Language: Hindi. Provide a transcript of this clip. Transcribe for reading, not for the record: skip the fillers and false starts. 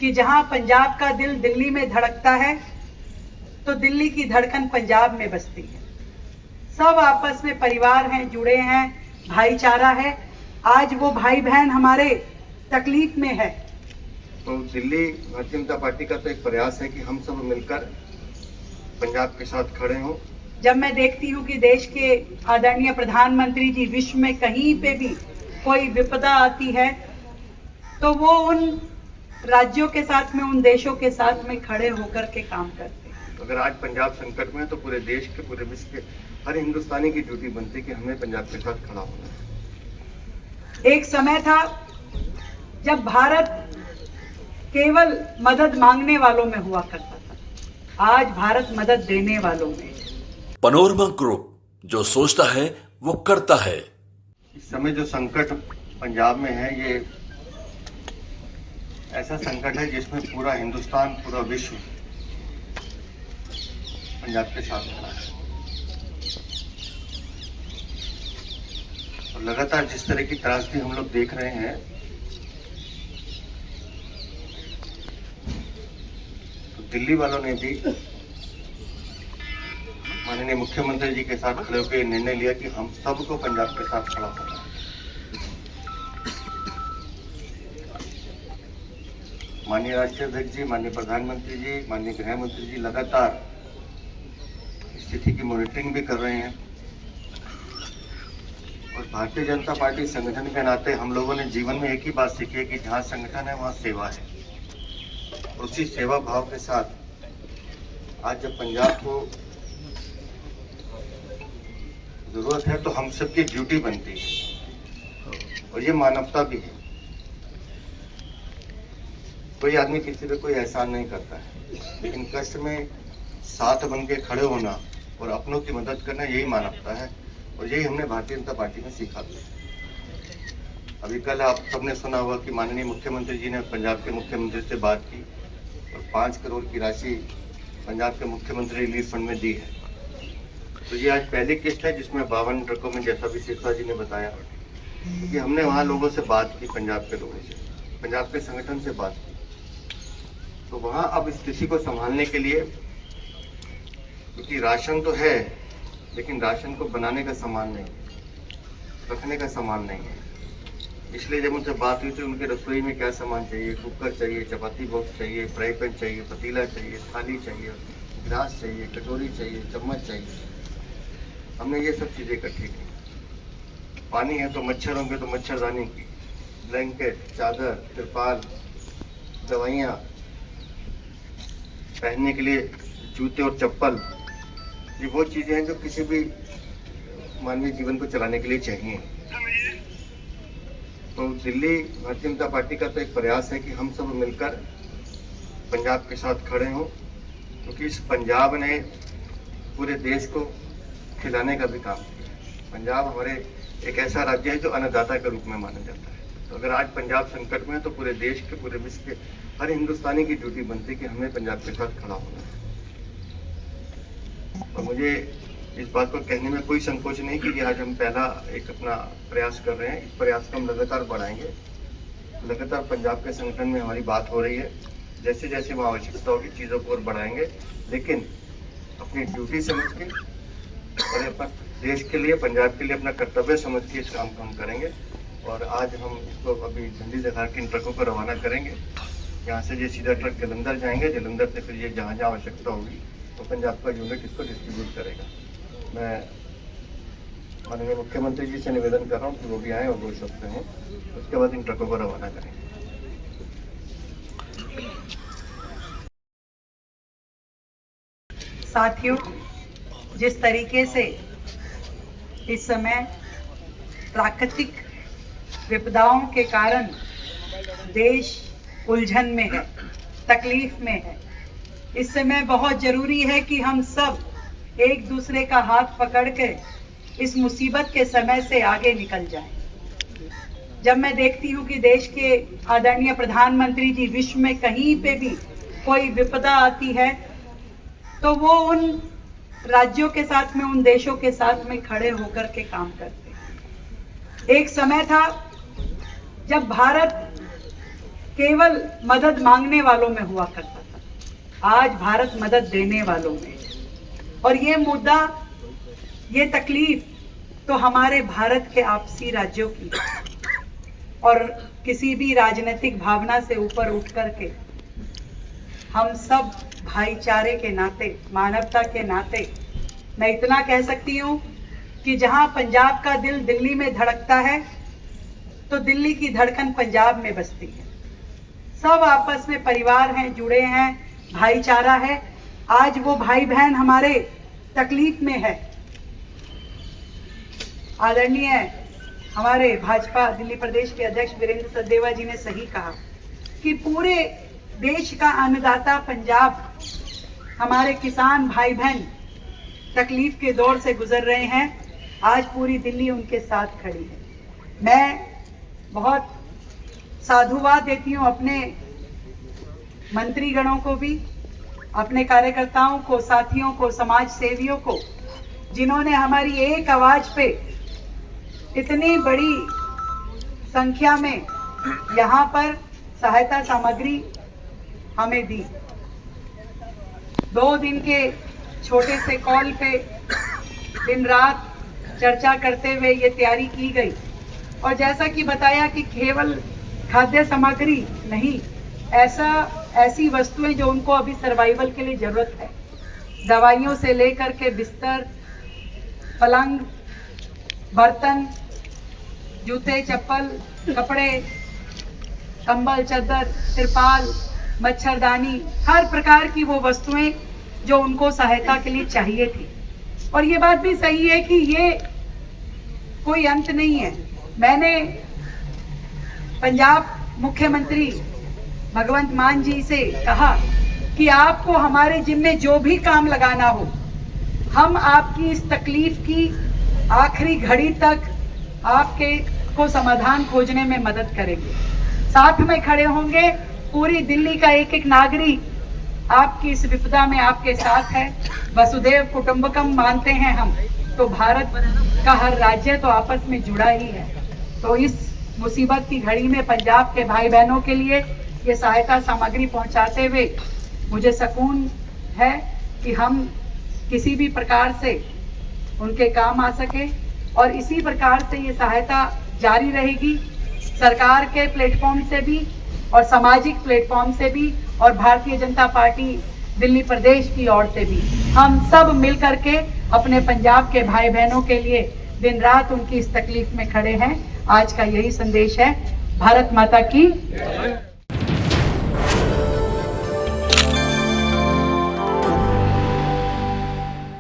कि जहां पंजाब का दिल दिल्ली में धड़कता है तो दिल्ली की धड़कन पंजाब में बसती है। सब आपस में परिवार हैं, जुड़े हैं, भाईचारा है। आज वो भाई बहन हमारे तकलीफ में है तो दिल्ली भारतीय जनता पार्टी का तो एक प्रयास है कि हम सब मिलकर पंजाब के साथ खड़े हों। जब मैं देखती हूँ कि देश के आदरणीय प्रधानमंत्री जी विश्व में कहीं पे भी कोई विपदा आती है तो वो उन राज्यों के साथ में, उन देशों के साथ में खड़े होकर के काम करते हैं। अगर आज पंजाब संकट में है तो पूरे देश के, पूरे विश्व के हर हिंदुस्तानी की ड्यूटी बनती है कि हमें पंजाब के साथ खड़ा होना है। एक समय था जब भारत केवल मदद मांगने वालों में हुआ करता था, आज भारत मदद देने वालों में। पनोरमा ग्रुप, जो सोचता है वो करता है। इस समय जो संकट पंजाब में है, ये ऐसा संकट है जिसमें पूरा हिंदुस्तान, पूरा विश्व पंजाब के साथ खड़ा है। और लगातार जिस तरह की त्रासदी हम लोग देख रहे हैं, तो दिल्ली वालों ने भी माननीय मुख्यमंत्री जी के साथ खड़े होकर निर्णय लिया कि हम सबको पंजाब के साथ खड़ा होना है। माननीय राष्ट्रीय अध्यक्ष जी, माननीय प्रधानमंत्री जी, माननीय गृह मंत्री जी लगातार स्थिति की मॉनिटरिंग भी कर रहे हैं। और भारतीय जनता पार्टी संगठन के नाते हम लोगों ने जीवन में एक ही बात सीखी है कि जहां संगठन है वहां सेवा है। उसी सेवा भाव के साथ आज जब पंजाब को जरूरत है तो हम सबकी ड्यूटी बनती है और ये मानवता भी है। कोई आदमी किसी पे कोई एहसान नहीं करता है, लेकिन कष्ट में साथ बन के खड़े होना और अपनों की मदद करना, यही मानवता है। और यही हमने भारतीय जनता पार्टी में सीखा भी। अभी कल आप सबने सुना होगा कि माननीय मुख्यमंत्री जी ने पंजाब के मुख्यमंत्री से बात की और 5 करोड़ की राशि पंजाब के मुख्यमंत्री रिलीफ फंड में दी है। तो ये आज पहली किस्त है जिसमें 52 ट्रकों में, जैसा भी शेखा जी ने बताया, क्योंकि हमने वहाँ लोगों से बात की, पंजाब के लोगों से, पंजाब के संगठन से बात की। तो वहाँ अब स्थिति को संभालने के लिए, क्योंकि राशन तो है लेकिन राशन को बनाने का सामान नहीं, रखने का सामान नहीं है। इसलिए जब उनसे बात हुई तो उनके रसोई में क्या सामान चाहिए, कुकर चाहिए, चपाती बॉक्स चाहिए, फ्राई पैन चाहिए, पतीला चाहिए, थाली चाहिए, गिलास चाहिए, कटोरी चाहिए, चम्मच चाहिए। हमने ये सब चीजें इकट्ठी की। पानी है तो मच्छर होंगे तो मच्छरदानी की, ब्लैंकेट, चादर, तिरपाल, दवाइयाँ, पहनने के लिए जूते और चप्पल, ये वो चीजें हैं जो किसी भी मानवीय जीवन को चलाने के लिए चाहिए। तो दिल्ली भारतीय जनता पार्टी का तो एक प्रयास है कि हम सब मिलकर पंजाब के साथ खड़े हों, क्योंकि इस पंजाब ने पूरे देश को खिलाने का भी काम किया। पंजाब हमारे एक ऐसा राज्य है जो अन्नदाता के रूप में माना जाता है। तो अगर आज पंजाब संकट में है तो पूरे देश के, पूरे विश्व के हर हिंदुस्तानी की ड्यूटी बनती है कि हमें पंजाब के साथ खड़ा होना है। और मुझे इस बात को कहने में कोई संकोच नहीं कि आज हम पहला एक अपना प्रयास कर रहे हैं। इस प्रयास को हम लगातार बढ़ाएंगे। लगातार पंजाब के संगठन में हमारी बात हो रही है, जैसे जैसे वहाँ आवश्यकता होगी चीज़ों को और बढ़ाएंगे, लेकिन अपनी ड्यूटी समझ के और अपना देश के लिए, पंजाब के लिए अपना कर्तव्य समझ के इस काम को हम करेंगे। और आज हम इसको अभी झंडी दिखा के इन ट्रकों को रवाना करेंगे। यहाँ से ये सीधा ट्रक जलंधर जाएंगे, जलंधर से फिर ये जहाँ जहाँ आवश्यकता होगी तो पंजाब का यूनिट इसको डिस्ट्रीब्यूट करेगा। मैं माननीय मुख्यमंत्री जी से निवेदन कर रहा हूँ कि वो भी आए और 2 शब्द हैं, उसके बाद इन ट्रकों को रवाना करेंगे। साथियों, जिस तरीके से इस समय प्राकृतिक विपदाओं के कारण देश उलझन में है, तकलीफ में है, इस समय बहुत जरूरी है कि हम सब एक दूसरे का हाथ पकड़ के इस मुसीबत के समय से आगे निकल जाएं। जब मैं देखती हूँ कि देश के आदरणीय प्रधानमंत्री जी विश्व में कहीं पे भी कोई विपदा आती है तो वो उन राज्यों के साथ में, उन देशों के साथ में खड़े होकर के काम करते हैं। एक समय था जब भारत केवल मदद मांगने वालों में हुआ करता था, आज भारत मदद देने वालों में है। और ये मुद्दा, ये तकलीफ तो हमारे भारत के आपसी राज्यों की और किसी भी राजनीतिक भावना से ऊपर उठ करके हम सब भाईचारे के नाते, मानवता के नाते, मैं इतना कह सकती हूँ कि जहां पंजाब का दिल दिल्ली में धड़कता है तो दिल्ली की धड़कन पंजाब में बसती है। सब आपस में परिवार हैं, जुड़े हैं, भाईचारा है। आज वो भाई बहन हमारे तकलीफ में है। आदरणीय हमारे भाजपा दिल्ली प्रदेश के अध्यक्ष वीरेंद्र सचदेवा जी ने सही कहा कि पूरे देश का अन्नदाता पंजाब, हमारे किसान भाई बहन तकलीफ के दौर से गुजर रहे हैं। आज पूरी दिल्ली उनके साथ खड़ी है। मैं बहुत साधुवाद देती हूं अपने मंत्रीगणों को भी, अपने कार्यकर्ताओं को, साथियों को, समाज सेवियों को, जिन्होंने हमारी एक आवाज पे इतनी बड़ी संख्या में यहाँ पर सहायता सामग्री हमें दी। 2 दिन के छोटे से कॉल पे दिन रात चर्चा करते हुए ये तैयारी की गई। और जैसा कि बताया कि केवल खाद्य सामग्री नहीं, ऐसी वस्तुएं जो उनको अभी सर्वाइवल के लिए जरूरत है, दवाइयों से लेकर के बिस्तर, पलंग, बर्तन, जूते, चप्पल, कपड़े, कंबल, चादर, तिरपाल, मच्छरदानी, हर प्रकार की वो वस्तुएं जो उनको सहायता के लिए चाहिए थी। और ये बात भी सही है कि ये कोई अंत नहीं है। मैंने पंजाब मुख्यमंत्री भगवंत मान जी से कहा कि आपको हमारे जिम्मे जो भी काम लगाना हो, हम आपकी इस तकलीफ की आखिरी घड़ी तक आपके को समाधान खोजने में मदद करेंगे, साथ में खड़े होंगे। पूरी दिल्ली का एक एक नागरिक आपकी इस विपदा में आपके साथ है। वसुधैव कुटुंबकम मानते हैं हम, तो भारत का हर राज्य तो आपस में जुड़ा ही है। तो इस मुसीबत की घड़ी में पंजाब के भाई बहनों के लिए ये सहायता सामग्री पहुंचाते हुए मुझे सुकून है कि हम किसी भी प्रकार से उनके काम आ सके। और इसी प्रकार से ये सहायता जारी रहेगी, सरकार के प्लेटफॉर्म से भी और सामाजिक प्लेटफॉर्म से भी और भारतीय जनता पार्टी दिल्ली प्रदेश की ओर से भी। हम सब मिल करके अपने पंजाब के भाई बहनों के लिए दिन रात उनकी इस तकलीफ में खड़े हैं। आज का यही संदेश है। भारत माता की